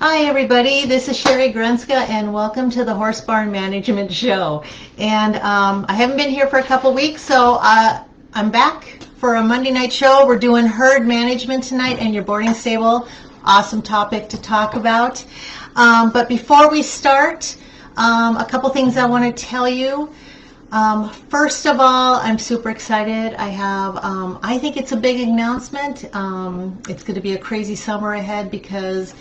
Hi everybody, this is Sherry Grunska and welcome to the Horse Barn Management Show. And I haven't been here for a couple weeks, so I'm back for a Monday night show. We're doing herd management tonight and your boarding stable. Awesome topic to talk about. But before we start, a couple things I want to tell you. First of all, I'm super excited. I think it's a big announcement. It's going to be a crazy summer ahead because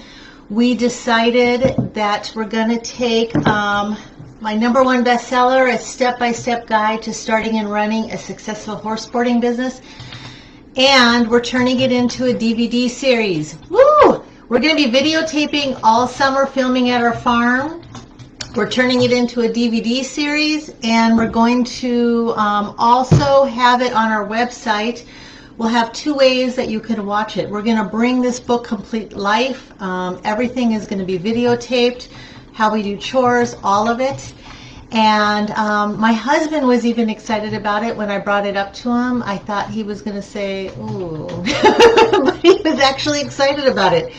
we decided that we're going to take my #1 bestseller, A Step-by-Step Guide to Starting and Running a Successful Horse Boarding Business, and we're turning it into a DVD series. Woo! We're going to be videotaping all summer, filming at our farm. We're turning it into a DVD series, and we're going to also have it on our website. We'll have 2 ways that you can watch it. We're going to bring this book complete life. Everything is going to be videotaped, how we do chores, all of it. And my husband was even excited about it when I brought it up to him. I thought he was going to say, ooh, but he was actually excited about it.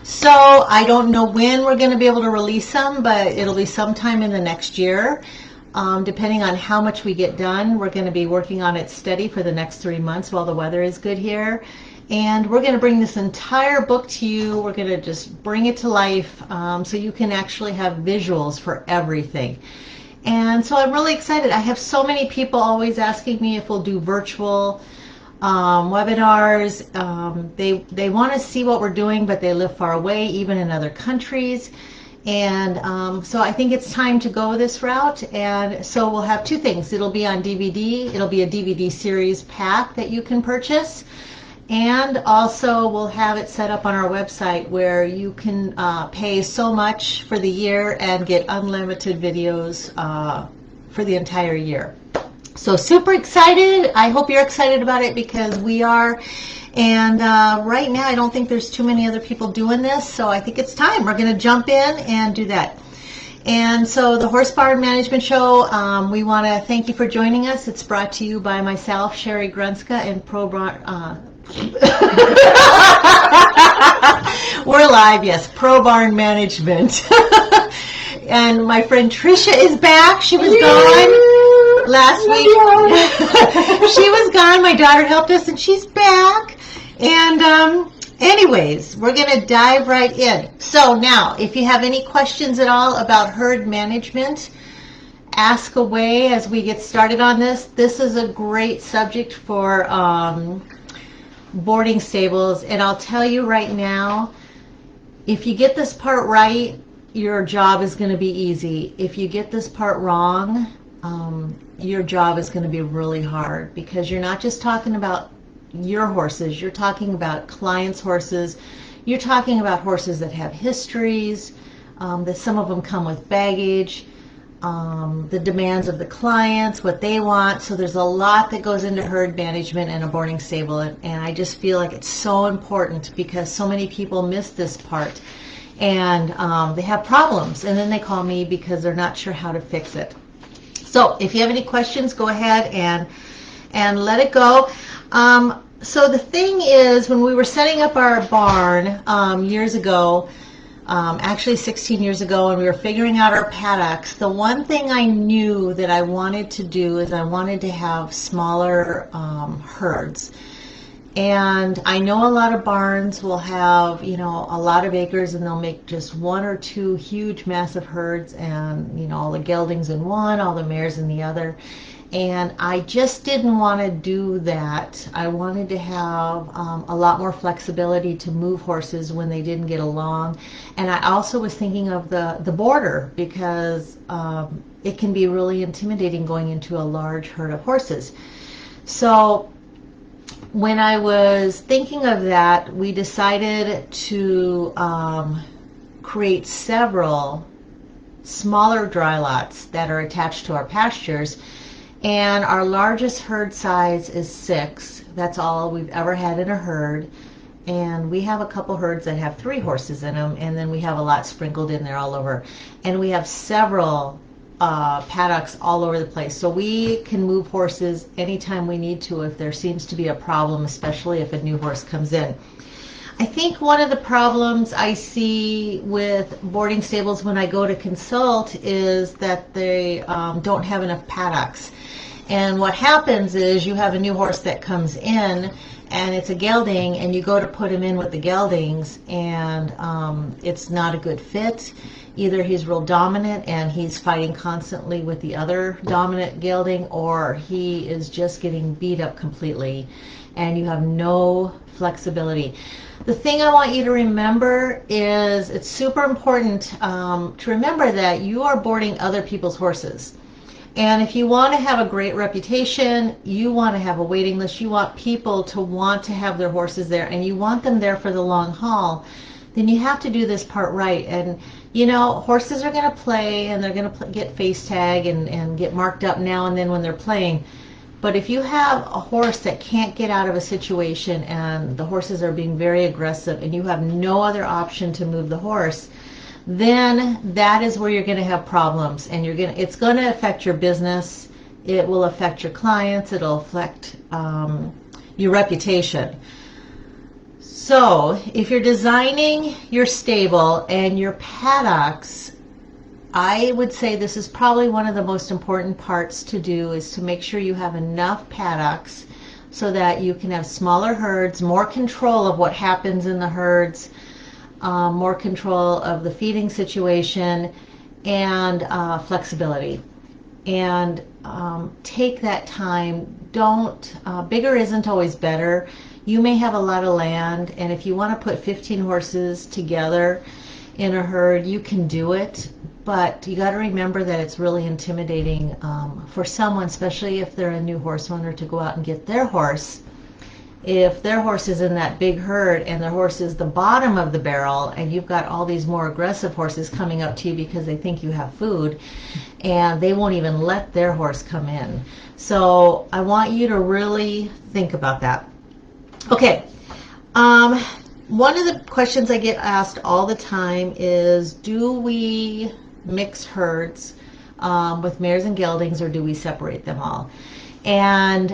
So I don't know when we're going to be able to release them, but it'll be sometime in the next year. Depending on how much we get done, we're going to be working on it steady for the next 3 months while the weather is good here. And we're going to bring this entire book to you. We're going to just bring it to life so you can actually have visuals for everything. And so I'm really excited. I have so many people always asking me if we'll do virtual webinars. They want to see what we're doing, but they live far away, even in other countries. And so I think it's time to go this route. And so we'll have 2 things. It'll be on DVD. It'll be a DVD series pack that you can purchase. And also we'll have it set up on our website where you can pay so much for the year and get unlimited videos for the entire year. So super excited. I hope you're excited about it because we are. And right now I don't think there's too many other people doing this, so I think it's time. We're going to jump in and do that. And so the Horse Barn Management Show, we want to thank you for joining us. It's brought to you by myself, Sherry Grunska, and Pro Barn. We're live, yes, Pro Barn Management. And my friend Tricia is back. She was gone last week. She was gone. My daughter helped us, and she's back. And anyways, we're going to dive right in. So now, if you have any questions at all about herd management, ask away as we get started on this. This is a great subject for boarding stables. And I'll tell you right now, if you get this part right, your job is going to be easy. If you get this part wrong, your job is going to be really hard because you're not just talking about your horses, you're talking about clients' horses, you're talking about horses that have histories, that some of them come with baggage, the demands of the clients, what they want. So there's a lot that goes into herd management and a boarding stable, and I just feel like it's so important because so many people miss this part. And they have problems, and then they call me because they're not sure how to fix it. So if you have any questions, go ahead and let it go. So the thing is, when we were setting up our barn years ago, actually 16 years ago, and we were figuring out our paddocks, the one thing I knew that I wanted to do is I wanted to have smaller herds. And I know a lot of barns will have, you know, a lot of acres, and they'll make just 1 or 2 huge, massive herds, and, you know, all the geldings in one, all the mares in the other. And I just didn't want to do that. I wanted to have a lot more flexibility to move horses when they didn't get along. And I also was thinking of the border because it can be really intimidating going into a large herd of horses. So when I was thinking of that, we decided to create several smaller dry lots that are attached to our pastures. And our largest herd size is 6. That's all we've ever had in a herd. And we have a couple herds that have 3 horses in them, and then we have a lot sprinkled in there all over. And we have several paddocks all over the place. So we can move horses anytime we need to if there seems to be a problem, especially if a new horse comes in. I think one of the problems I see with boarding stables when I go to consult is that they don't have enough paddocks. And what happens is you have a new horse that comes in and it's a gelding, and you go to put him in with the geldings, and it's not a good fit. Either he's real dominant and he's fighting constantly with the other dominant gelding, or he is just getting beat up completely and you have no flexibility. The thing I want you to remember is it's super important to remember that you are boarding other people's horses. And if you want to have a great reputation, you want to have a waiting list, you want people to want to have their horses there, and you want them there for the long haul, then you have to do this part right. And you know, horses are going to play, and they're going to get face tag and get marked up now and then when they're playing. But if you have a horse that can't get out of a situation and the horses are being very aggressive and you have no other option to move the horse, then that is where you're going to have problems, and it's going to affect your business. It will affect your clients. It'll affect your reputation. So if you're designing your stable and your paddocks, I would say this is probably one of the most important parts to do, is to make sure you have enough paddocks so that you can have smaller herds, more control of what happens in the herds, more control of the feeding situation, and flexibility. And take that time. Bigger isn't always better. You may have a lot of land, and if you want to put 15 horses together in a herd, you can do it. But you got to remember that it's really intimidating for someone, especially if they're a new horse owner, to go out and get their horse. If their horse is in that big herd and their horse is the bottom of the barrel, and you've got all these more aggressive horses coming up to you because they think you have food, and they won't even let their horse come in. So I want you to really think about that. Okay. One of the questions I get asked all the time is, do we mix herds with mares and geldings, or do we separate them all? And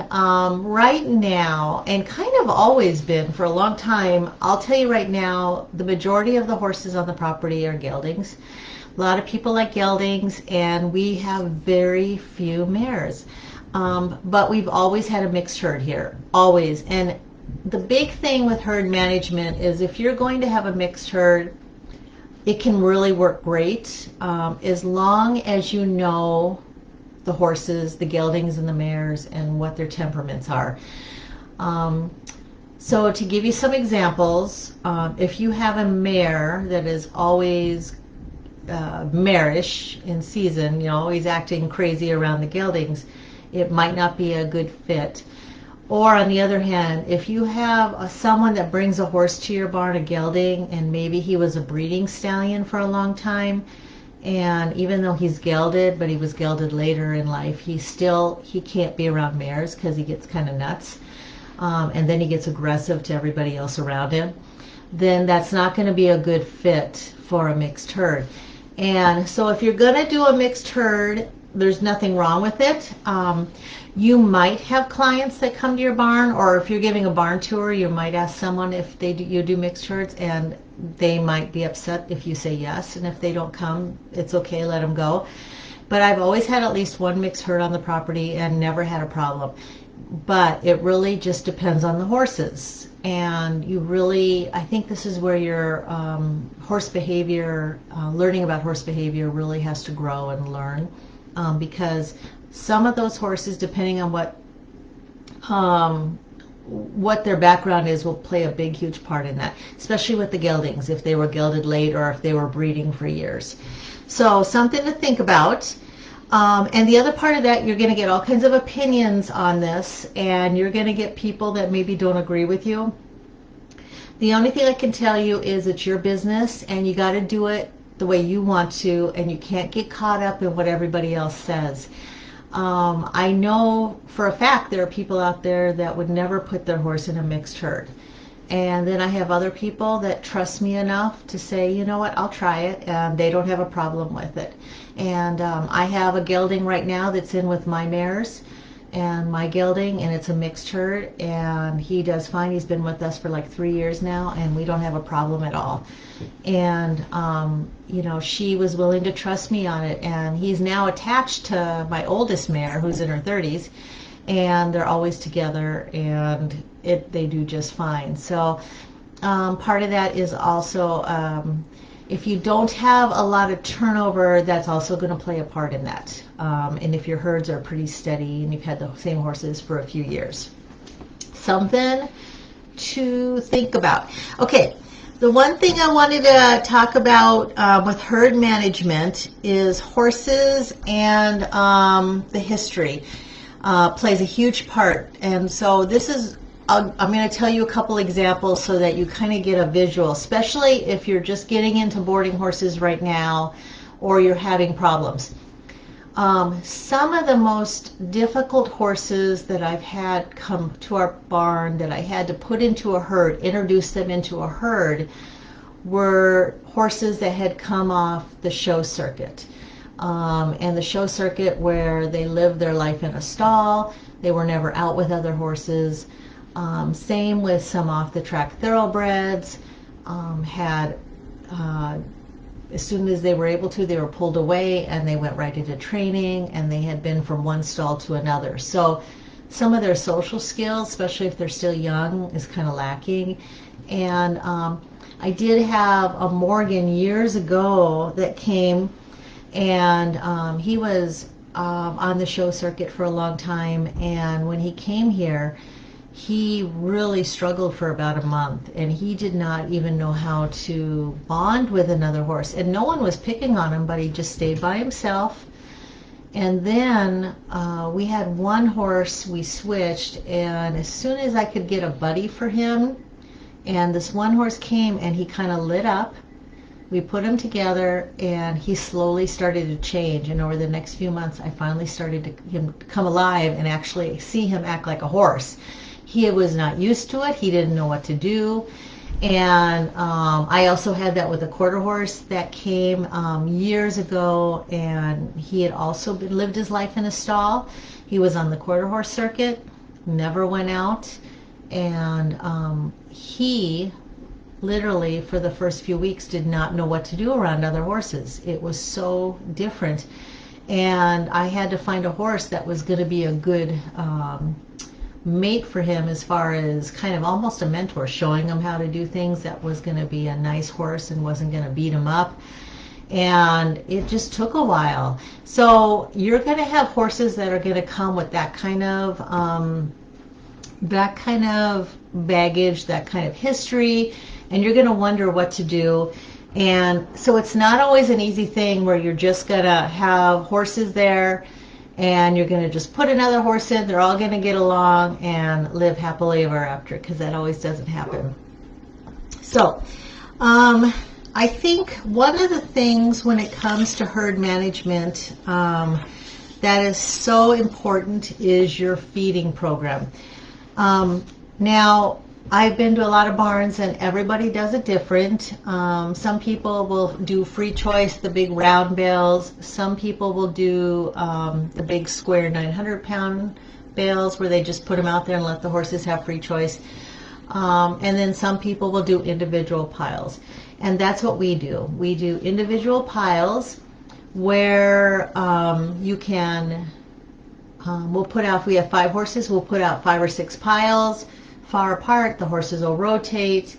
right now, and kind of always been for a long time, I'll tell you right now, the majority of the horses on the property are geldings. A lot of people like geldings, and we have very few mares. But we've always had a mixed herd here, always. And the big thing with herd management is, if you're going to have a mixed herd, it can really work great as long as you know the horses, the geldings and the mares, and what their temperaments are. So to give you some examples, if you have a mare that is always marish in season, you know, always acting crazy around the geldings, it might not be a good fit. Or on the other hand, if you have someone that brings a horse to your barn, a gelding, and maybe he was a breeding stallion for a long time, and even though he's gelded, but he was gelded later in life, he can't be around mares because he gets kind of nuts, and then he gets aggressive to everybody else around him, then that's not going to be a good fit for a mixed herd. And so if you're going to do a mixed herd, there's nothing wrong with it. You might have clients that come to your barn, or if you're giving a barn tour, you might ask someone if you do mixed herds, and they might be upset if you say yes, and if they don't come, it's okay, let them go. But I've always had at least one mixed herd on the property and never had a problem. But it really just depends on the horses. And I think this is where your horse behavior, learning about horse behavior really has to grow and learn. Because some of those horses, depending on what their background is, will play a big, huge part in that, especially with the geldings, if they were gelded late or if they were breeding for years. So something to think about. And the other part of that, you're going to get all kinds of opinions on this, and you're going to get people that maybe don't agree with you. The only thing I can tell you is it's your business, and you got to do it the way you want to, and you can't get caught up in what everybody else says. I know for a fact there are people out there that would never put their horse in a mixed herd. And then I have other people that trust me enough to say, you know what, I'll try it, and they don't have a problem with it. And I have a gelding right now that's in with my mares, and my gelding, and it's a mixed herd, and he does fine. He's been with us for like 3 years now, and we don't have a problem at all. And you know, she was willing to trust me on it, and he's now attached to my oldest mare, who's in her 30s, and they're always together, and they do just fine. So part of that is also if you don't have a lot of turnover, that's also going to play a part in that. And if your herds are pretty steady and you've had the same horses for a few years. Something to think about. Okay, the one thing I wanted to talk about with herd management is horses, and the history plays a huge part. And so this is, I'm going to tell you a couple examples so that you kind of get a visual, especially if you're just getting into boarding horses right now or you're having problems. Some of the most difficult horses that I've had come to our barn that I had to put into a herd, introduce them into a herd, were horses that had come off the show circuit. And the show circuit where they lived their life in a stall, they were never out with other horses. Same with some off-the-track thoroughbreds, had, as soon as they were able to, they were pulled away and they went right into training, and they had been from one stall to another. So some of their social skills, especially if they're still young, is kind of lacking. And I did have a Morgan years ago that came, and he was on the show circuit for a long time, and when he came here, he really struggled for about a month, and he did not even know how to bond with another horse. And no one was picking on him, but he just stayed by himself. And then we had one horse we switched, and as soon as I could get a buddy for him, and this one horse came and he kind of lit up, we put him together, and he slowly started to change. And over the next few months, I finally started to come alive and actually see him act like a horse. He was not used to it. He didn't know what to do. And I also had that with a quarter horse that came years ago, and he had also lived his life in a stall. He was on the quarter horse circuit, never went out, and he literally for the first few weeks did not know what to do around other horses. It was so different, and I had to find a horse that was going to be a good mate for him, as far as kind of almost a mentor, showing him how to do things, that was going to be a nice horse and wasn't going to beat him up. And it just took a while. So you're going to have horses that are going to come with that kind of baggage, that kind of history, and you're going to wonder what to do. And so it's not always an easy thing where you're just going to have horses there and you're going to just put another horse in, they're all going to get along and live happily ever after, because that always doesn't happen. So I think one of the things when it comes to herd management that is so important is your feeding program. Now, I've been to a lot of barns, and everybody does it different. Some people will do free choice, the big round bales. Some people will do the big square 900-pound bales where they just put them out there and let the horses have free choice. And then some people will do individual piles. And that's what we do. We do individual piles where you can, we'll put out, if we have 5 horses, we'll put out 5 or 6 piles far apart. The horses will rotate,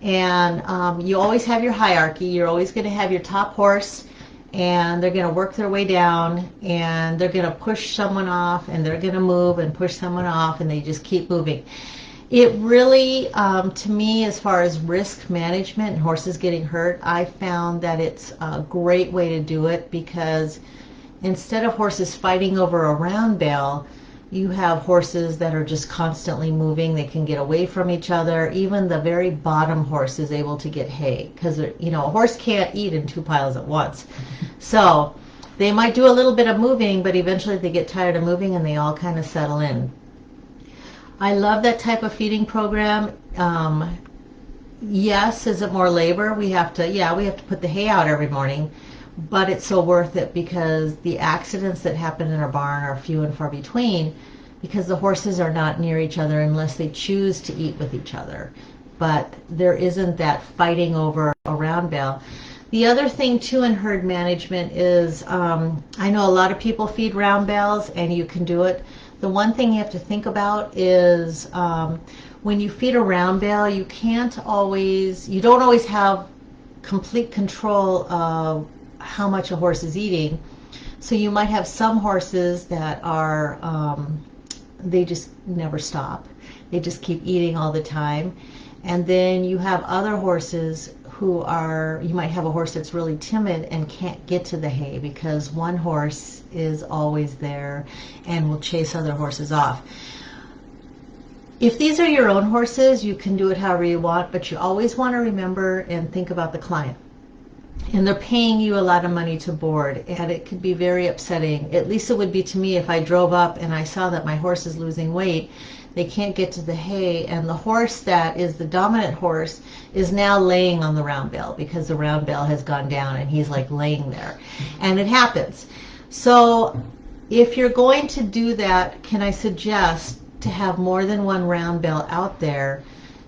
and you always have your hierarchy. You're always going to have your top horse, and they're going to work their way down, and they're going to push someone off, and they're going to move and push someone off, and they just keep moving. It really, to me, as far as risk management and horses getting hurt, I found that it's a great way to do it, because instead of horses fighting over a round bale, you have horses that are just constantly moving. They can get away from each other. Even the very bottom horse is able to get hay, because you know, a horse can't eat in 2 piles at once. So they might do a little bit of moving, but eventually they get tired of moving and they all kind of settle in. I love that type of feeding program. Yes, is it more labor? We have to put the hay out every morning, but it's so worth it, because the accidents that happen in our barn are few and far between, because the horses are not near each other unless they choose to eat with each other. But there isn't that fighting over a round bale. The other thing too in herd management is, I know a lot of people feed round bales, and you can do it. The one thing you have to think about is when you feed a round bale, you don't always have complete control of how much a horse is eating. So you might have some horses that are, they just never stop. They just keep eating all the time. And then you have other horses you might have a horse that's really timid and can't get to the hay because one horse is always there and will chase other horses off. If these are your own horses, you can do it however you want, but you always want to remember and think about the client. And they're paying you a lot of money to board, and it could be very upsetting. At least it would be to me if I drove up and I saw that my horse is losing weight. They can't get to the hay, and the horse that is the dominant horse is now laying on the round bale because the round bale has gone down and he's like laying there. And it happens. So if you're going to do that, can I suggest to have more than one round bale out there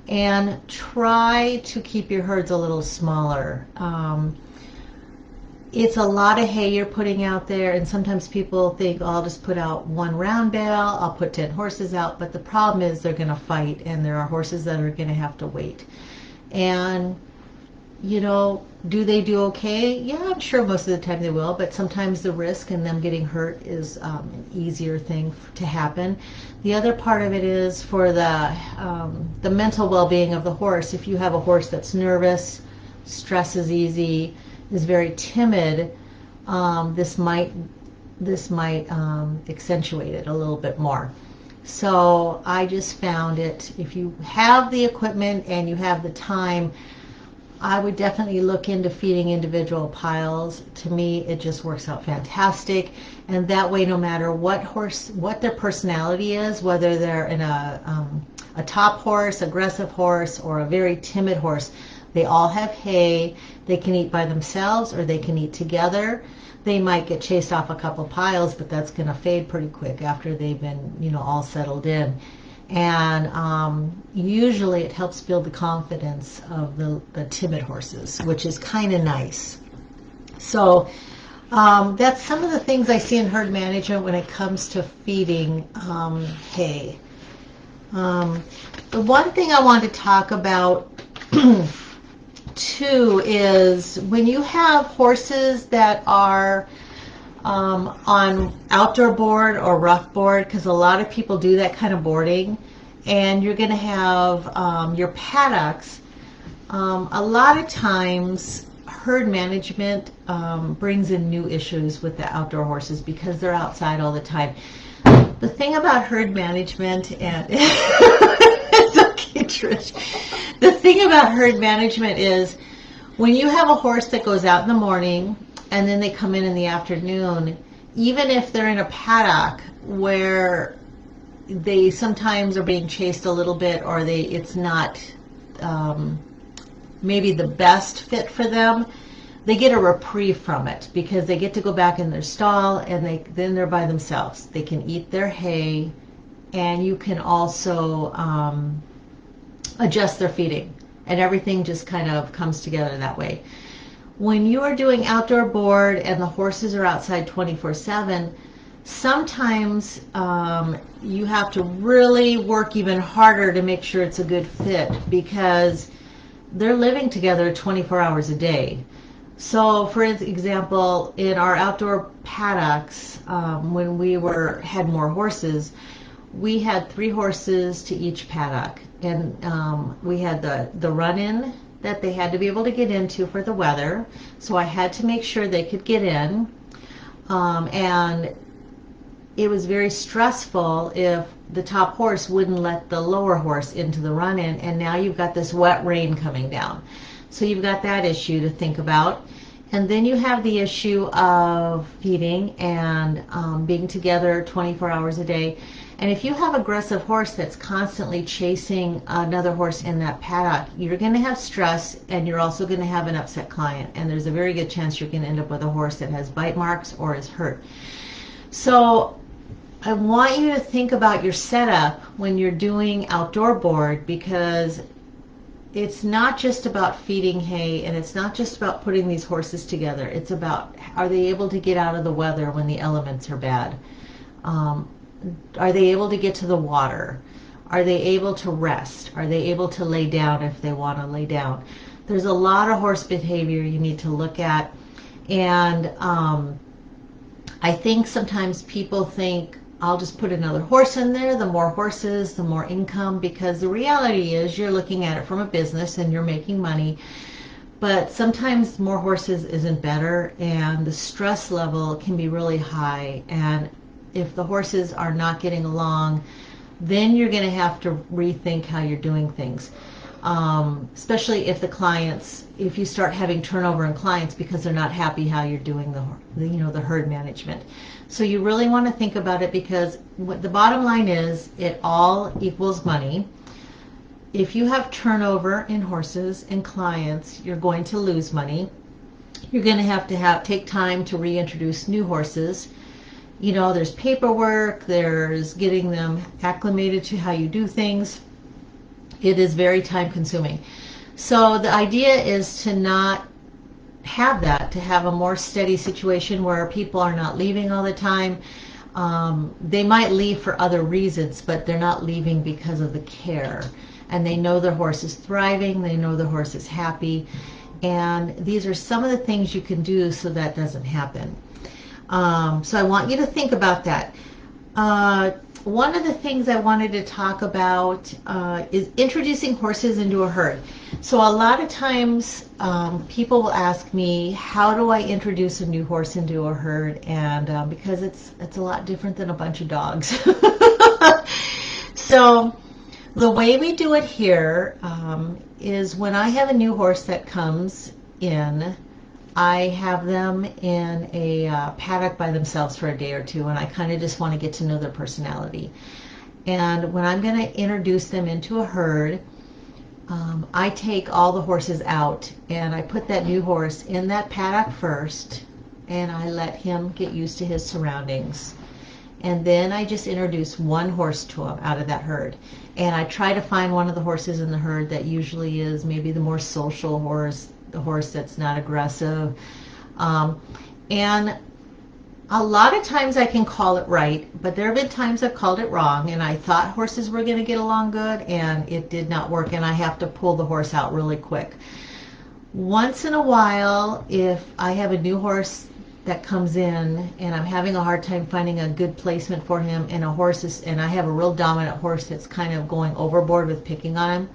and try to keep your herds a little smaller. It's a lot of hay you're putting out there, and sometimes people think, oh, I'll just put out one round bale, I'll put 10 horses out, but the problem is they're going to fight, and there are horses that are going to have to wait. And, do they do okay? Yeah, I'm sure most of the time they will, but sometimes the risk and them getting hurt is an easier thing to happen. The other part of it is for the mental well-being of the horse. If you have a horse that's nervous, stresses easy, is very timid, this might accentuate it a little bit more. So I just found it, if you have the equipment and you have the time, I would definitely look into feeding individual piles. To me, it just works out fantastic. And that way, no matter what their personality is, whether they're in a top horse, aggressive horse, or a very timid horse, they all have hay. They can eat by themselves or they can eat together. They might get chased off a couple piles, but that's going to fade pretty quick after they've been, all settled in. And usually it helps build the confidence of the timid horses, which is kind of nice. So that's some of the things I see in herd management when it comes to feeding hay. The one thing I want to talk about too is when you have horses that are on outdoor board or rough board, because a lot of people do that kind of boarding, and you're going to have your paddocks. A lot of times herd management brings in new issues with the outdoor horses because they're outside all the time. The thing about herd management, and it's okay, Trish. The thing about herd management is when you have a horse that goes out in the morning and then they come in the afternoon, even if they're in a paddock where they sometimes are being chased a little bit, or it's not maybe the best fit for them, they get a reprieve from it because they get to go back in their stall and then they're by themselves. They can eat their hay, and you can also adjust their feeding, and everything just kind of comes together that way. When you are doing outdoor board and the horses are outside 24/7, sometimes you have to really work even harder to make sure it's a good fit because they're living together 24 hours a day. So for example, in our outdoor paddocks, when we had more horses, we had 3 horses to each paddock, and we had the run-in that they had to be able to get into for the weather, so I had to make sure they could get in, and it was very stressful if the top horse wouldn't let the lower horse into the run-in, and now you've got this wet rain coming down. So you've got that issue to think about. And then you have the issue of feeding and being together 24 hours a day. And if you have an aggressive horse that's constantly chasing another horse in that paddock, you're going to have stress, and you're also going to have an upset client. And there's a very good chance you're going to end up with a horse that has bite marks or is hurt. So I want you to think about your setup when you're doing outdoor board, because it's not just about feeding hay, and it's not just about putting these horses together. It's about, are they able to get out of the weather when the elements are bad? Are they able to get to the water? Are they able to rest? Are they able to lay down if they want to lay down? There's a lot of horse behavior you need to look at. And I think sometimes people think, I'll just put another horse in there. The more horses, the more income, because the reality is you're looking at it from a business and you're making money. But sometimes more horses isn't better, and the stress level can be really high. And if the horses are not getting along, then you're going to have to rethink how you're doing things. Especially if the clients, if you start having turnover in clients because they're not happy how you're doing the herd management. So you really want to think about it, because what the bottom line is, it all equals money. If you have turnover in horses and clients, you're going to lose money. You're going to have take time to reintroduce new horses. You know, there's paperwork, there's getting them acclimated to how you do things. It is very time consuming. So the idea is to not have that, to have a more steady situation where people are not leaving all the time. They might leave for other reasons, but they're not leaving because of the care. And they know their horse is thriving, they know their horse is happy. And these are some of the things you can do so that doesn't happen. So I want you to think about that. One of the things I wanted to talk about is introducing horses into a herd. So a lot of times people will ask me, how do I introduce a new horse into a herd? And because it's a lot different than a bunch of dogs. So the way we do it here is, when I have a new horse that comes in, I have them in a paddock by themselves for a day or two, and I kind of just want to get to know their personality. And when I'm going to introduce them into a herd, I take all the horses out, and I put that new horse in that paddock first, and I let him get used to his surroundings. And then I just introduce one horse to him out of that herd. And I try to find one of the horses in the herd that usually is maybe the more social horse, the horse that's not aggressive. And a lot of times I can call it right, but there have been times I've called it wrong, and I thought horses were going to get along good, and it did not work, and I have to pull the horse out really quick. Once in a while, if I have a new horse that comes in and I'm having a hard time finding a good placement for him, and I have a real dominant horse that's kind of going overboard with picking on him,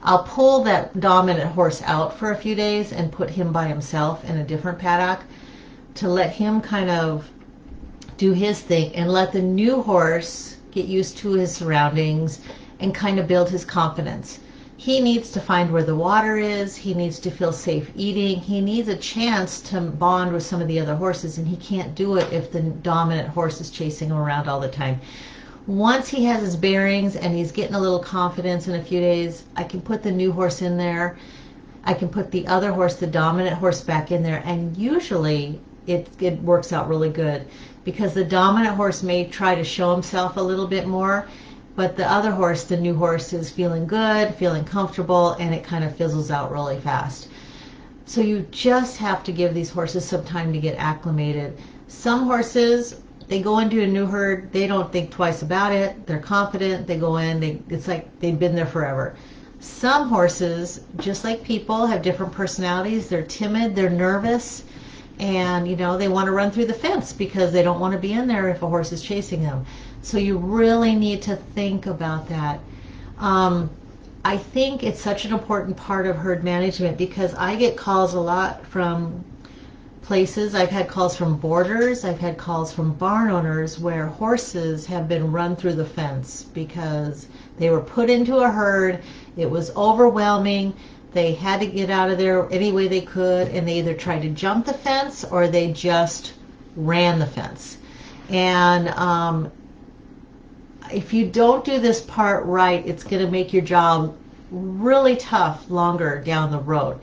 I'll pull that dominant horse out for a few days and put him by himself in a different paddock to let him kind of do his thing, and let the new horse get used to his surroundings and kind of build his confidence. He needs to find where the water is. He needs to feel safe eating. He needs a chance to bond with some of the other horses, and he can't do it if the dominant horse is chasing him around all the time. Once he has his bearings and he's getting a little confidence in a few days, I can put the new horse in there. I can put the other horse, the dominant horse, back in there, and usually it works out really good, because the dominant horse may try to show himself a little bit more, but the other horse, the new horse, is feeling good, feeling comfortable, and it kind of fizzles out really fast. So you just have to give these horses some time to get acclimated. Some horses, they go into a new herd, they don't think twice about it, they're confident, they go in, it's like they've been there forever. Some horses, just like people, have different personalities. They're timid, they're nervous, and they want to run through the fence because they don't want to be in there if a horse is chasing them. So you really need to think about that. I think it's such an important part of herd management, because I get calls a lot from places. I've had calls from boarders, I've had calls from barn owners where horses have been run through the fence because they were put into a herd, it was overwhelming, they had to get out of there any way they could, and they either tried to jump the fence or they just ran the fence. And if you don't do this part right, it's going to make your job really tough longer down the road.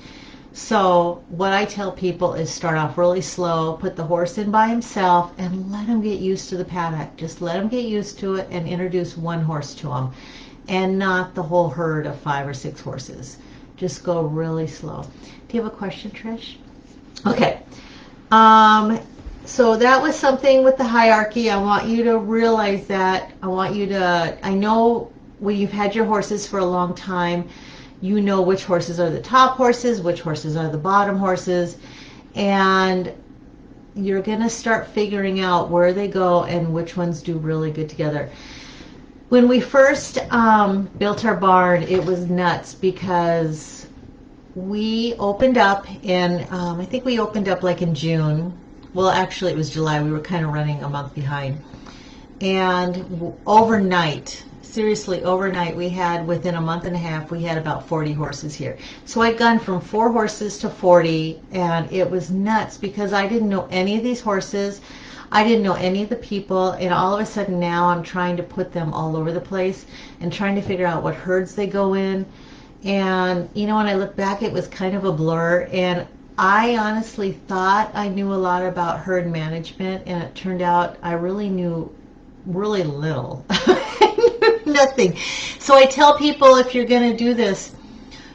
So what I tell people is start off really slow, put the horse in by himself, and let him get used to the paddock. Just let him get used to it and introduce one horse to him, and not the whole herd of 5 or 6 horses. Just go really slow. Do you have a question, Trish? Okay. So that was something with the hierarchy. I want you to realize that. I know when you've had your horses for a long time, you know which horses are the top horses, which horses are the bottom horses, and you're going to start figuring out where they go and which ones do really good together. When we first built our barn, it was nuts because we opened up in, I think we opened up like in June. Well, actually it was July. We were kind of running a month behind. And overnight, seriously, overnight, we had, within a month and a half, we had about 40 horses here. So I'd gone from 4 horses to 40, and it was nuts because I didn't know any of these horses. I didn't know any of the people, and all of a sudden now I'm trying to put them all over the place and trying to figure out what herds they go in. And, you know, when I look back, it was kind of a blur, and I honestly thought I knew a lot about herd management, and it turned out I really knew really little. Nothing. So I tell people, if you're going to do this,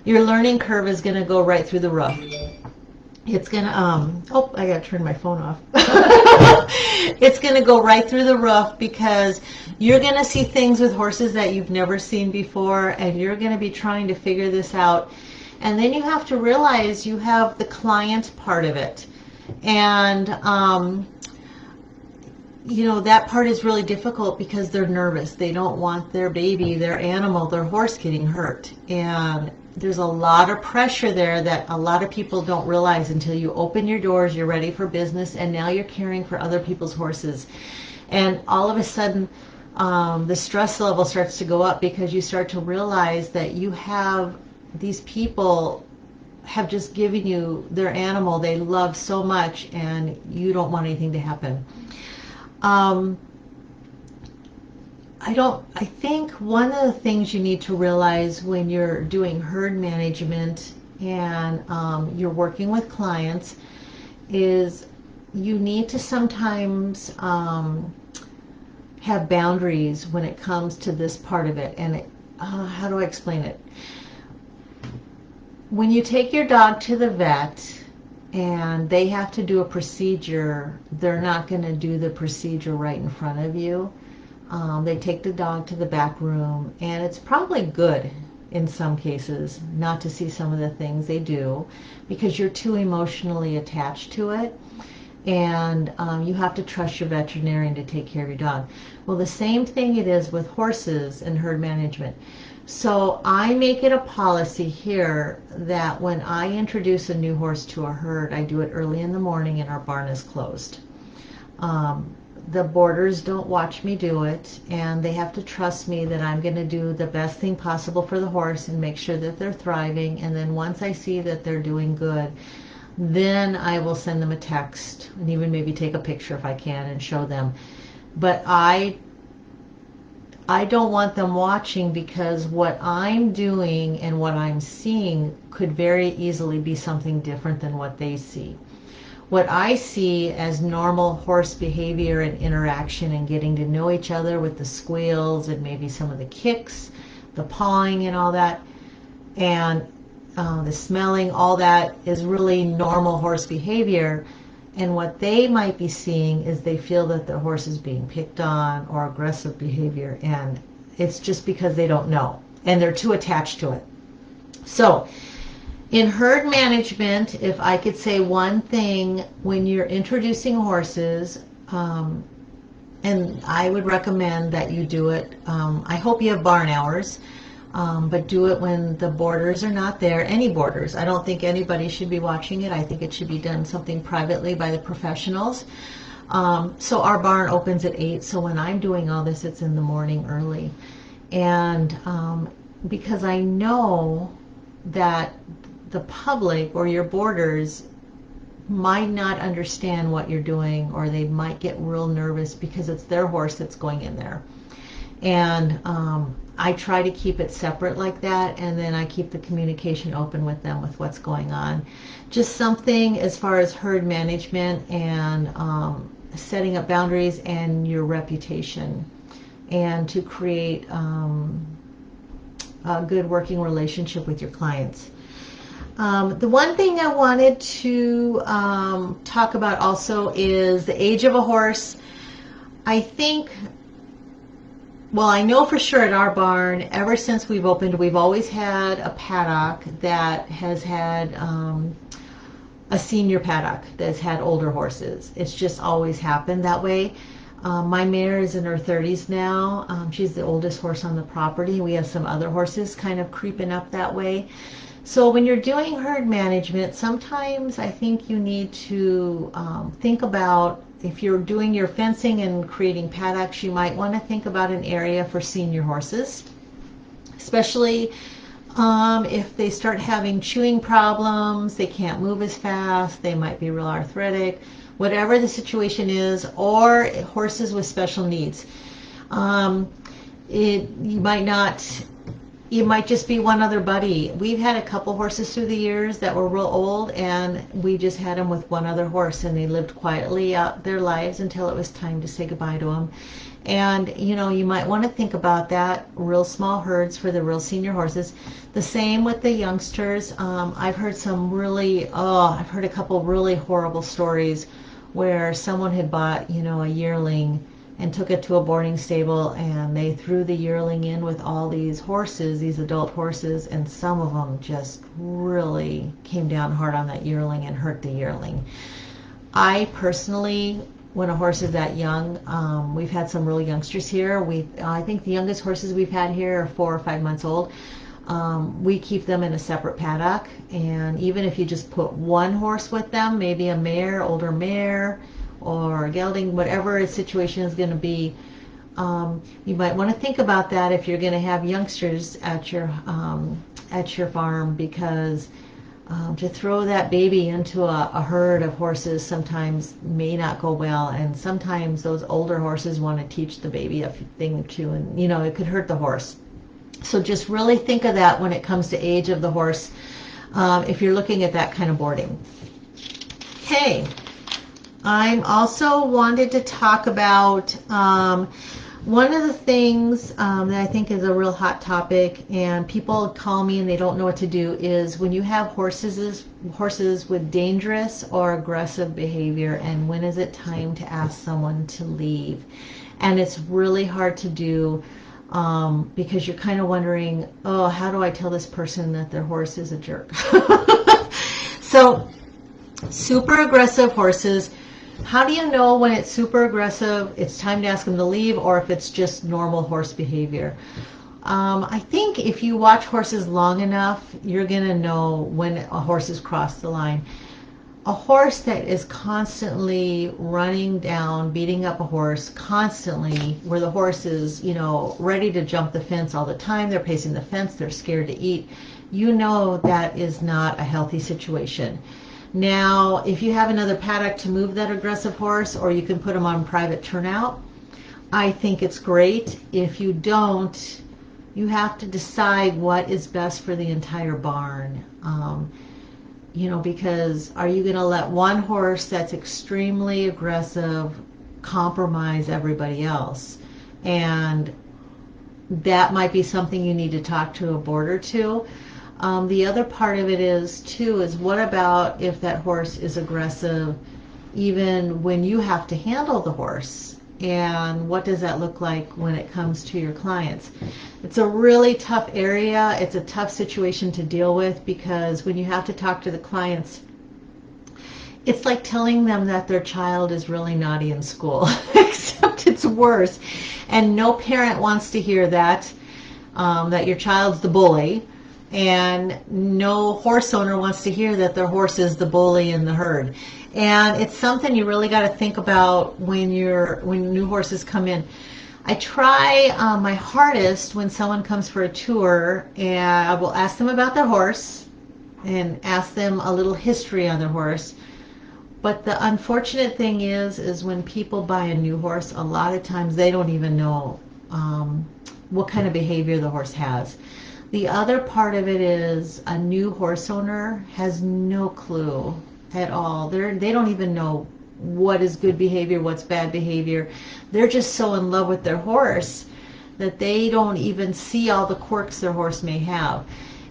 your learning curve is going to go right through the roof. It's going to, oh, I got to turn my phone off. It's going to go right through the roof because you're going to see things with horses that you've never seen before, and you're going to be trying to figure this out. And then you have to realize you have the client part of it. And, you know, that part is really difficult because they're nervous. They don't want their baby, their animal, their horse getting hurt. And there's a lot of pressure there that a lot of people don't realize until you open your doors, you're ready for business, and now you're caring for other people's horses. And all of a sudden, the stress level starts to go up because you start to realize that you have these people have just given you their animal they love so much, and you don't want anything to happen. I think one of the things you need to realize when you're doing herd management and you're working with clients is you need to sometimes have boundaries when it comes to this part of it. And how do I explain it? When you take your dog to the vet and they have to do a procedure, they're not going to do the procedure right in front of you. They take the dog to the back room, and it's probably good in some cases not to see some of the things they do because you're too emotionally attached to it, and you have to trust your veterinarian to take care of your dog. Well, the same thing it is with horses and herd management. So I make it a policy here that when I introduce a new horse to a herd, I do it early in the morning and our barn is closed. The boarders don't watch me do it, and they have to trust me that I'm going to do the best thing possible for the horse and make sure that they're thriving. And then once I see that they're doing good, then I will send them a text and even maybe take a picture if I can and show them. But I don't want them watching because what I'm doing and what I'm seeing could very easily be something different than what they see. What I see as normal horse behavior and interaction and getting to know each other with the squeals and maybe some of the kicks, the pawing and all that, and the smelling, all that is really normal horse behavior. And what they might be seeing is they feel that their horse is being picked on or aggressive behavior, and it's just because they don't know and they're too attached to it. So in herd management, if I could say one thing, when you're introducing horses, and I would recommend that you do it, I hope you have barn hours, but do it when the boarders are not there, any boarders. I don't think anybody should be watching it. I think it should be done something privately by the professionals. So our barn opens at 8, so when I'm doing all this, it's in the morning early. And because I know that the public or your boarders might not understand what you're doing, or they might get real nervous because it's their horse that's going in there. And I try to keep it separate like that, and then I keep the communication open with them with what's going on. Just something as far as herd management and setting up boundaries and your reputation, and to create a good working relationship with your clients. The one thing I wanted to talk about also is the age of a horse. I think, well, I know for sure at our barn, ever since we've opened, we've always had a paddock that has had a senior paddock that's had older horses. It's just always happened that way. My mare is in her 30s now. She's the oldest horse on the property. We have some other horses kind of creeping up that way. So when you're doing herd management, sometimes I think you need to think about, if you're doing your fencing and creating paddocks, you might want to think about an area for senior horses, especially if they start having chewing problems, they can't move as fast, they might be real arthritic, whatever the situation is, or horses with special needs. You might just be one other buddy. We've had a couple horses through the years that were real old, and we just had them with one other horse, and they lived quietly out their lives until it was time to say goodbye to them. And you might want to think about that, real small herds for the real senior horses. The same with the youngsters. I've heard I've heard a couple really horrible stories where someone had bought, a yearling and took it to a boarding stable, and they threw the yearling in with all these horses, these adult horses, and some of them just really came down hard on that yearling and hurt the yearling. I personally, when a horse is that young, we've had some real youngsters here. I think the youngest horses we've had here are 4 or 5 months old. We keep them in a separate paddock, and even if you just put one horse with them, maybe a mare, older mare, or a gelding, whatever the situation is going to be, you might want to think about that if you're going to have youngsters at your farm, because to throw that baby into a herd of horses sometimes may not go well, and sometimes those older horses want to teach the baby a thing or two, and it could hurt the horse. So just really think of that when it comes to age of the horse, if you're looking at that kind of boarding. Okay. I'm also wanted to talk about one of the things that I think is a real hot topic, and people call me and they don't know what to do, is when you have horses with dangerous or aggressive behavior, and when is it time to ask someone to leave. And it's really hard to do because you're kind of wondering, oh, how do I tell this person that their horse is a jerk? So super aggressive horses, how do you know when it's super aggressive, it's time to ask them to leave, or if it's just normal horse behavior? I think if you watch horses long enough, you're going to know when a horse has crossed the line. A horse that is constantly running down, beating up a horse constantly, where the horse is, ready to jump the fence all the time, they're pacing the fence, they're scared to eat, that is not a healthy situation. Now, if you have another paddock to move that aggressive horse, or you can put them on private turnout, I think it's great. If you don't, you have to decide what is best for the entire barn. Because are you going to let one horse that's extremely aggressive compromise everybody else? And that might be something you need to talk to a boarder to. The other part of it is what about if that horse is aggressive even when you have to handle the horse? And what does that look like when it comes to your clients? It's a really tough area. It's a tough situation to deal with, because when you have to talk to the clients, it's like telling them that their child is really naughty in school, except it's worse. And no parent wants to hear that your child's the bully. And no horse owner wants to hear that their horse is the bully in the herd. And it's something you really got to think about when new horses come in. I try my hardest when someone comes for a tour, and I will ask them about their horse and ask them a little history on their horse. But the unfortunate thing is when people buy a new horse, a lot of times they don't even know what kind of behavior the horse has. The other part of it is a new horse owner has no clue at all. They don't even know what is good behavior, what's bad behavior. They're just so in love with their horse that they don't even see all the quirks their horse may have.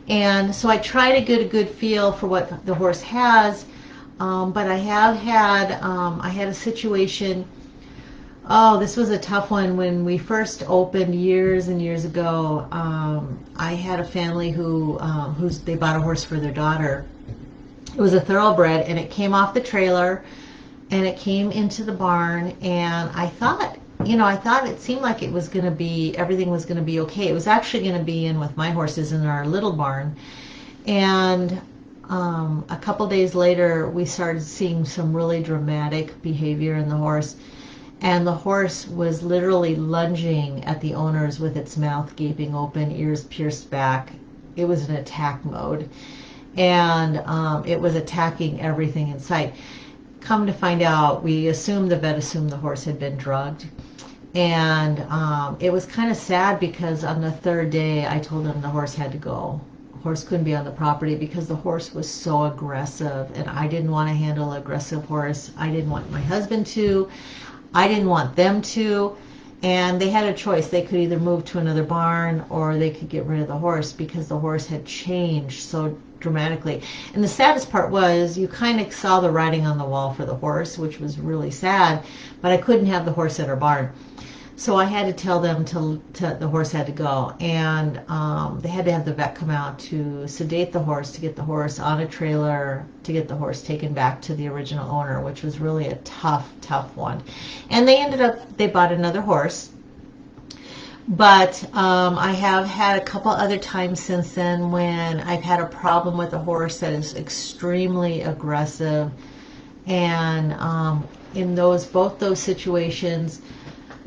And so I try to get a good feel for what the horse has, but I had a situation. Oh, this was a tough one. When we first opened years and years ago, I had a family they bought a horse for their daughter. It was a thoroughbred, and it came off the trailer, and it came into the barn, and I thought it seemed like it was going to be, everything was going to be okay. It was actually going to be in with my horses in our little barn, and a couple days later, we started seeing some really dramatic behavior in the horse. And the horse was literally lunging at the owners with its mouth gaping open, ears pierced back. It was in attack mode. And it was attacking everything in sight. Come to find out, the vet assumed the horse had been drugged. And it was kind of sad because on the third day, I told them the horse had to go. The horse couldn't be on the property because the horse was so aggressive. And I didn't want to handle an aggressive horse. I didn't want my husband to. I didn't want them to, and they had a choice. They could either move to another barn or they could get rid of the horse because the horse had changed so dramatically. And the saddest part was you kind of saw the writing on the wall for the horse, which was really sad, but I couldn't have the horse at our barn. So I had to tell them the horse had to go, and they had to have the vet come out to sedate the horse, to get the horse on a trailer, to get the horse taken back to the original owner, which was really a tough one. And they bought another horse. But I have had a couple other times since then when I've had a problem with a horse that is extremely aggressive, and in both those situations,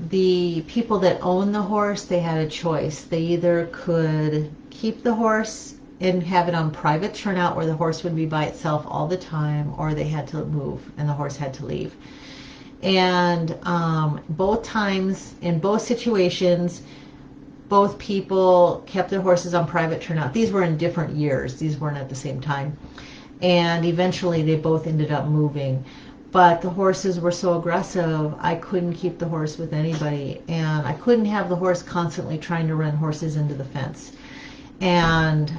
the people that own the horse, they had a choice. They either could keep the horse and have it on private turnout where the horse would be by itself all the time, or they had to move and the horse had to leave. And both times, in both situations, both people kept their horses on private turnout. These were in different years. These weren't at the same time. And eventually they both ended up moving. But the horses were so aggressive, I couldn't keep the horse with anybody, and I couldn't have the horse constantly trying to run horses into the fence. And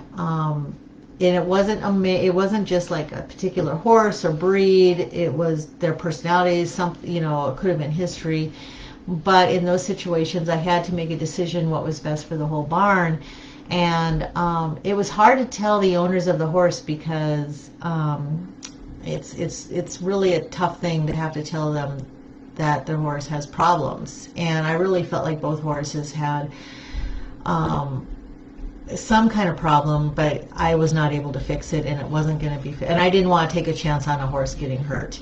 it wasn't just like a particular horse or breed. It was their personalities. It could have been history. But in those situations, I had to make a decision what was best for the whole barn. And it was hard to tell the owners of the horse because it's really a tough thing to have to tell them that their horse has problems. And I really felt like both horses had some kind of problem, but I was not able to fix it, and it wasn't going to be and I didn't want to take a chance on a horse getting hurt.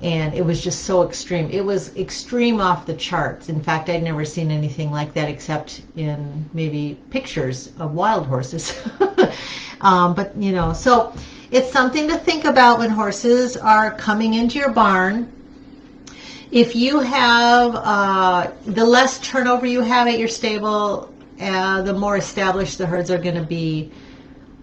And it was just so extreme. It was extreme off the charts. In fact, I'd never seen anything like that except in maybe pictures of wild horses. But so it's something to think about when horses are coming into your barn. If you have, the less turnover you have at your stable, the more established the herds are going to be.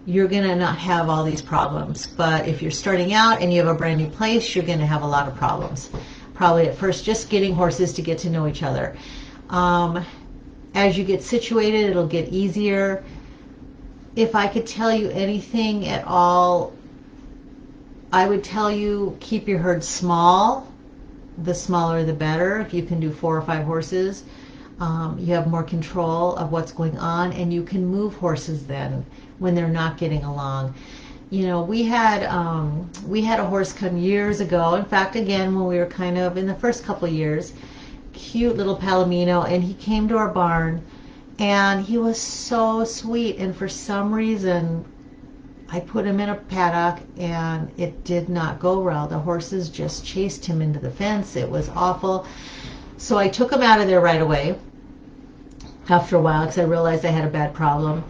You're going to not have all these problems. But if you're starting out and you have a brand new place, you're going to have a lot of problems. Probably at first just getting horses to get to know each other. As you get situated, it'll get easier. If I could tell you anything at all, I would tell you keep your herd small. The smaller the better. If you can do 4 or 5 horses, you have more control of what's going on, and you can move horses then when they're not getting along. We had a horse come years ago. In fact, again, when we were kind of in the first couple of years, cute little Palomino, and he came to our barn, and he was so sweet. And for some reason, I put him in a paddock, and it did not go well. The horses just chased him into the fence. It was awful. So I took him out of there right away after a while because I realized I had a bad problem.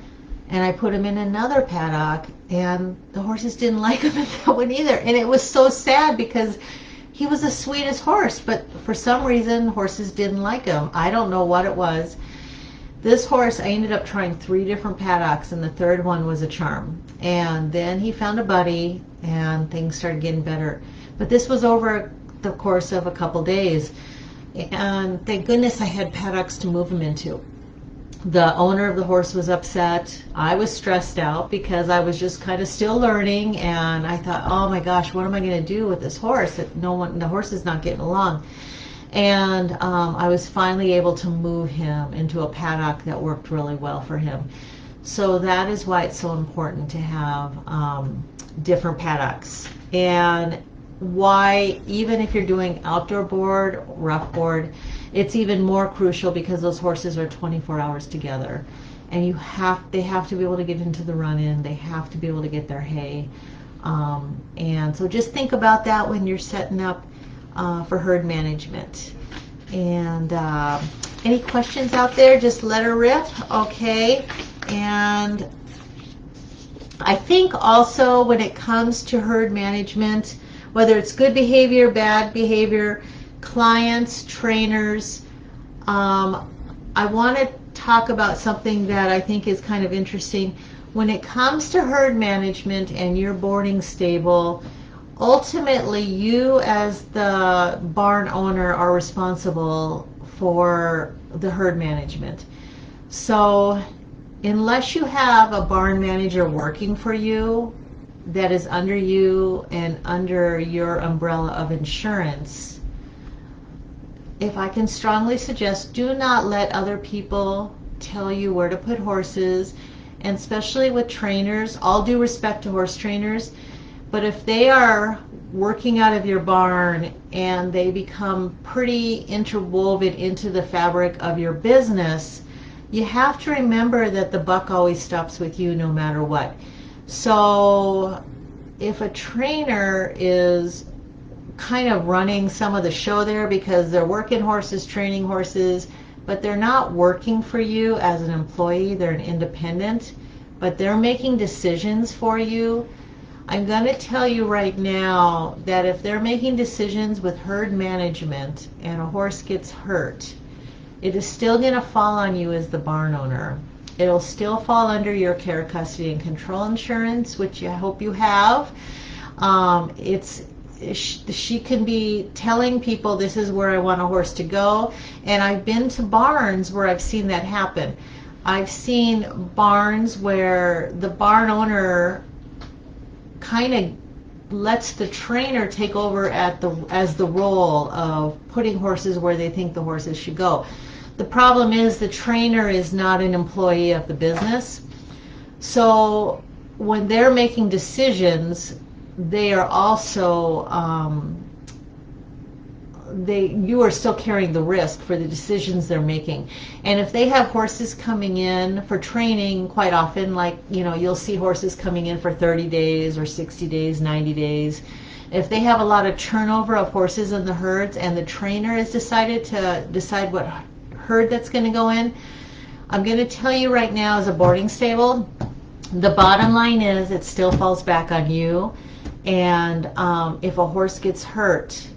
And I put him in another paddock, and the horses didn't like him in that one either. And it was so sad because he was the sweetest horse, but for some reason horses didn't like him. I don't know what it was. This horse, I ended up trying 3 different paddocks, and the third one was a charm. And then he found a buddy, and things started getting better. But this was over the course of a couple days. And thank goodness I had paddocks to move him into. The owner of the horse was upset. I was stressed out because I was just kind of still learning, and I thought, oh my gosh, what am I going to do with this horse? That the horse is not getting along. And I was finally able to move him into a paddock that worked really well for him. So that is why it's so important to have different paddocks. And why, even if you're doing outdoor board, rough board, it's even more crucial because those horses are 24 hours together, and they have to be able to get into the run-in. They have to be able to get their hay, and so just think about that when you're setting up for herd management. And any questions out there, just let her rip. Okay. And I think also when it comes to herd management, whether it's good behavior, bad behavior, clients, trainers, I want to talk about something that I think is kind of interesting. When it comes to herd management and your boarding stable, ultimately you as the barn owner are responsible for the herd management. So unless you have a barn manager working for you that is under you and under your umbrella of insurance, if I can strongly suggest, do not let other people tell you where to put horses, and especially with trainers. All due respect to horse trainers, but if they are working out of your barn and they become pretty interwoven into the fabric of your business, you have to remember that the buck always stops with you no matter what. So if a trainer is kind of running some of the show there because they're working horses, training horses, but they're not working for you as an employee, they're an independent, but they're making decisions for you, I'm going to tell you right now that if they're making decisions with herd management and a horse gets hurt, it is still going to fall on you as the barn owner. It'll still fall under your care, custody, and control insurance, which I hope you have. She can be telling people this is where I want a horse to go, and I've been to barns where I've seen that happen. I've seen barns where the barn owner kind of lets the trainer take over as the role of putting horses where they think the horses should go. The problem is the trainer is not an employee of the business, so when they're making decisions, they are also you are still carrying the risk for the decisions they're making. And if they have horses coming in for training, quite often, like, you'll see horses coming in for 30 days or 60 days, 90 days. If they have a lot of turnover of horses in the herds and the trainer has decided to decide what herd that's going to go in, I'm going to tell you right now, as a boarding stable, the bottom line is it still falls back on you. And if a horse gets hurt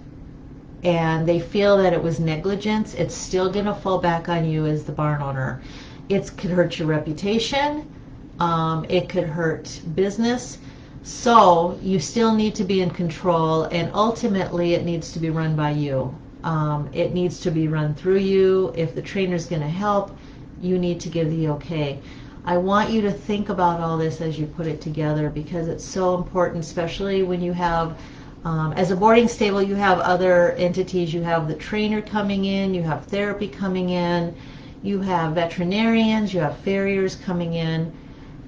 and they feel that it was negligence, it's still going to fall back on you as the barn owner. It could hurt your reputation. It could hurt business. So you still need to be in control, and ultimately it needs to be run by you. It needs to be run through you. If the trainer's going to help, you need to give the okay. I want you to think about all this as you put it together, because it's so important, especially when you have, as a boarding stable, you have other entities. You have the trainer coming in, you have therapy coming in, you have veterinarians, you have farriers coming in,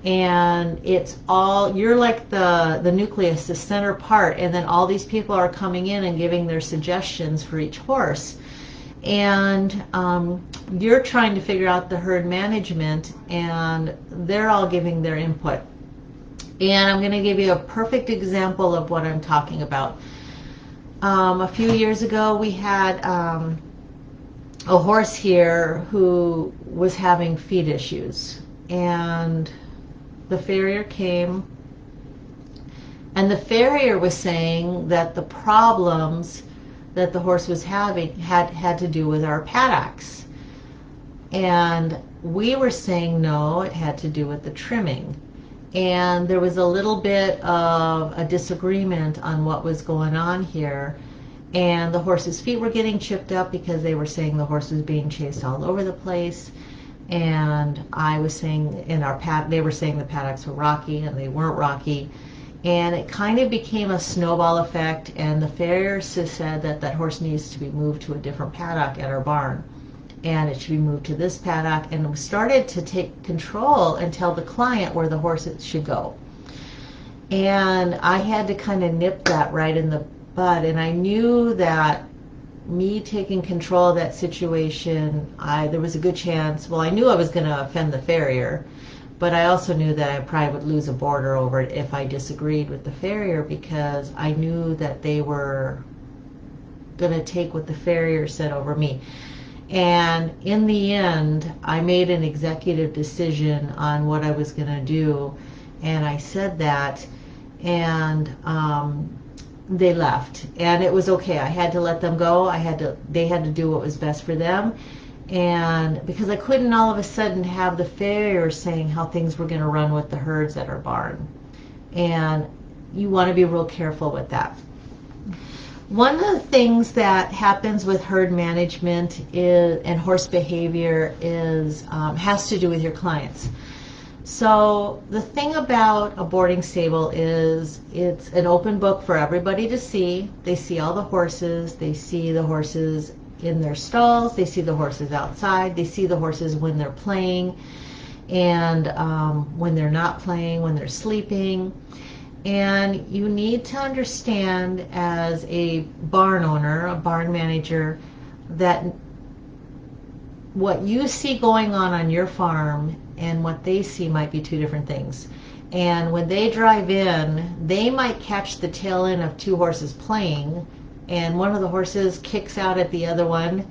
and it's all, you're like the nucleus, the center part, and then all these people are coming in and giving their suggestions for each horse. And you're trying to figure out the herd management, and they're all giving their input. And I'm going to give you a perfect example of what I'm talking about. A few years ago, we had a horse here who was having feed issues, and the farrier came, and the farrier was saying that the problems that the horse was having had to do with our paddocks. And we were saying no, it had to do with the trimming. And there was a little bit of a disagreement on what was going on here. And the horse's feet were getting chipped up because they were saying the horse was being chased all over the place. And I was saying they were saying the paddocks were rocky, and they weren't rocky. And it kind of became a snowball effect, and the farrier said that that horse needs to be moved to a different paddock at our barn. And it should be moved to this paddock, and we started to take control and tell the client where the horse should go. And I had to kind of nip that right in the bud, and I knew that me taking control of that situation, there was a good chance, well, I knew I was going to offend the farrier, but I also knew that I probably would lose a boarder over it if I disagreed with the farrier, because I knew that they were going to take what the farrier said over me. And in the end, I made an executive decision on what I was going to do, and I said that, and they left, and it was okay. I had to let them go. They had to do what was best for them, and because I couldn't all of a sudden have the farrier saying how things were going to run with the herds at our barn, and you want to be real careful with that. One of the things that happens with herd management and horse behavior has to do with your clients. So the thing about a boarding stable is it's an open book for everybody to see. They see all the horses. They see the horses in their stalls. They see the horses outside. They see the horses when they're playing and when they're not playing, when they're sleeping. And you need to understand as a barn owner, a barn manager, that what you see going on your farm and what they see might be two different things. And when they drive in, they might catch the tail end of two horses playing, and one of the horses kicks out at the other one,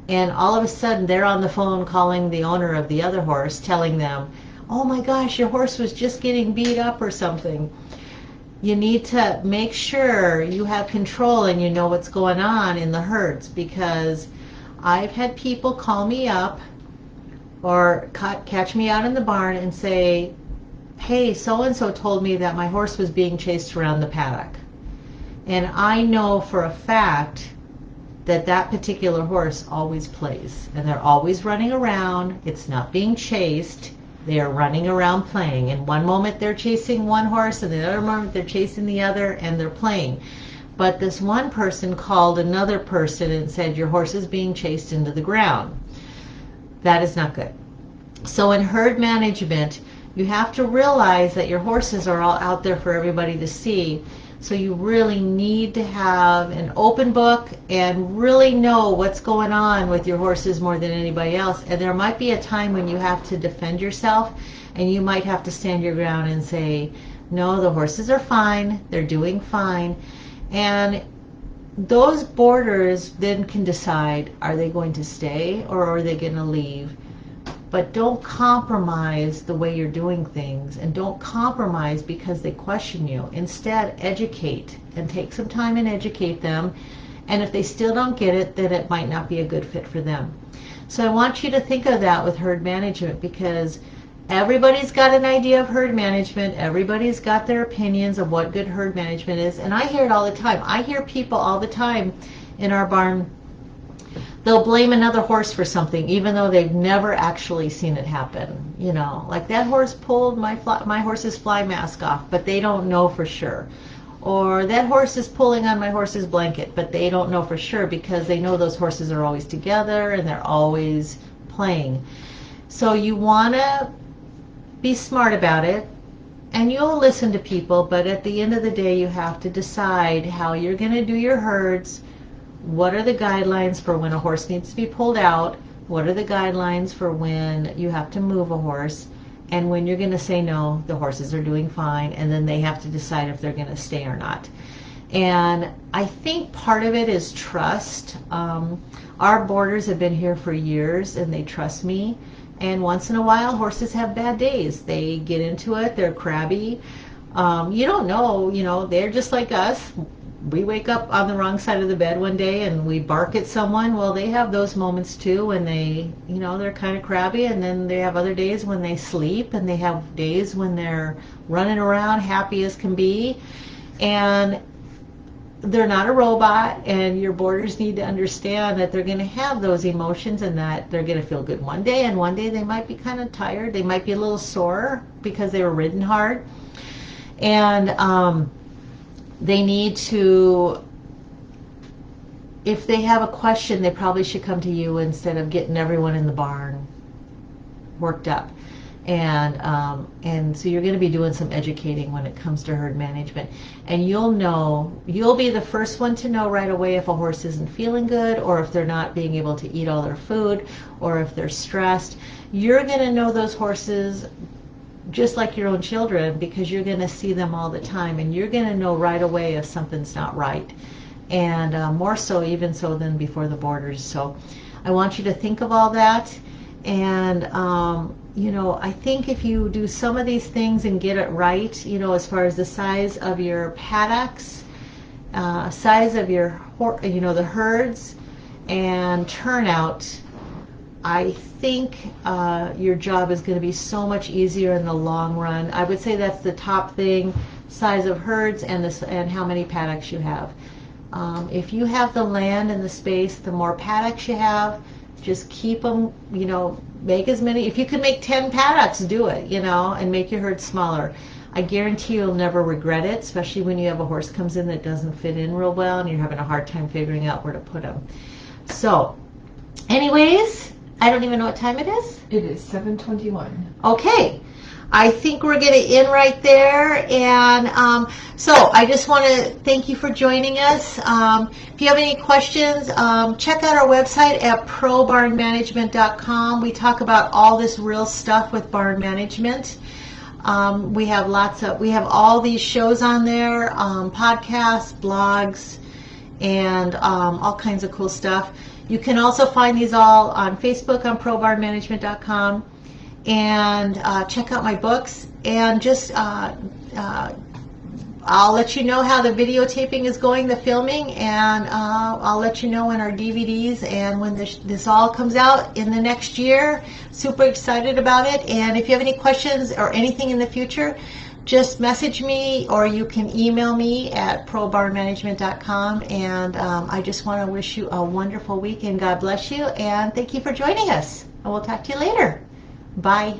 and all of a sudden they're on the phone calling the owner of the other horse, telling them, oh my gosh, your horse was just getting beat up or something. You need to make sure you have control and you know what's going on in the herds, because I've had people call me up or catch me out in the barn and say, hey, so-and-so told me that my horse was being chased around the paddock. And I know for a fact that that particular horse always plays, and they're always running around. It's not being chased. They are running around playing. And one moment they're chasing one horse, and the other moment they're chasing the other, and they're playing. But this one person called another person and said, your horse is being chased into the ground. That is not good. So in herd management, you have to realize that your horses are all out there for everybody to see. So you really need to have an open book and really know what's going on with your horses more than anybody else. And there might be a time when you have to defend yourself, and you might have to stand your ground and say, no, the horses are fine, they're doing fine. And those boarders then can decide, are they going to stay or are they going to leave? But don't compromise the way you're doing things, and don't compromise because they question you. Instead, educate and take some time and educate them. And if they still don't get it, then it might not be a good fit for them. So I want you to think of that with herd management, because everybody's got an idea of herd management. Everybody's got their opinions of what good herd management is. And I hear it all the time. I hear people all the time in our barn, they'll blame another horse for something, even though they've never actually seen it happen. You know, like that horse pulled my horse's fly mask off, but they don't know for sure. Or that horse is pulling on my horse's blanket, but they don't know for sure, because they know those horses are always together and they're always playing. So you want to be smart about it, and you'll listen to people, but at the end of the day, you have to decide how you're going to do your herds. What are the guidelines for when a horse needs to be pulled out? What are the guidelines for when you have to move a horse? And when you're going to say no, the horses are doing fine, and then they have to decide if they're going to stay or not. And I think part of it is trust. Our boarders have been here for years, and they trust me. And once in a while, horses have bad days. They get into it. They're crabby. You don't know, they're just like us. we wake up on the wrong side of the bed one day and we bark at someone. Well, they have those moments too when they, they're kind of crabby, and then they have other days when they sleep, and they have days when they're running around happy as can be. And they're not a robot, and your boarders need to understand that they're going to have those emotions, and that they're going to feel good one day, and one day they might be kind of tired. They might be a little sore because they were ridden hard. And they need to, if they have a question, they probably should come to you instead of getting everyone in the barn worked up. And so you're going to be doing some educating when it comes to herd management. And you'll be the first one to know right away if a horse isn't feeling good, or if they're not being able to eat all their food, or if they're stressed. You're going to know those horses just like your own children, because you're going to see them all the time, and you're going to know right away if something's not right. And more so even so than before the boarders. So I want you to think of all that. And I think if you do some of these things and get it right, as far as the size of your paddocks, size of your the herds, and turnout, I think your job is going to be so much easier in the long run. I would say that's the top thing: size of herds and how many paddocks you have. If you have the land and the space, the more paddocks you have, just keep them, make as many. If you can make 10 paddocks, do it, and make your herd smaller. I guarantee you'll never regret it, especially when you have a horse comes in that doesn't fit in real well and you're having a hard time figuring out where to put them. So, anyways, I don't even know what time it is. It is 7:21. Okay. I think we're going to end right there. And so I just want to thank you for joining us. If you have any questions, check out our website at probarnmanagement.com. We talk about all this real stuff with barn management. We have all these shows on there, podcasts, blogs, and all kinds of cool stuff. You can also find these all on Facebook on probarnmanagement.com. And check out my books, and just I'll let you know how the videotaping is going, the filming, and I'll let you know when our DVDs, and when this all comes out in the next year. Super excited about it. And if you have any questions or anything in the future, just message me, or you can email me at probarnmanagement.com. And I just want to wish you a wonderful week, and God bless you, and thank you for joining us. And we'll talk to you later. Bye.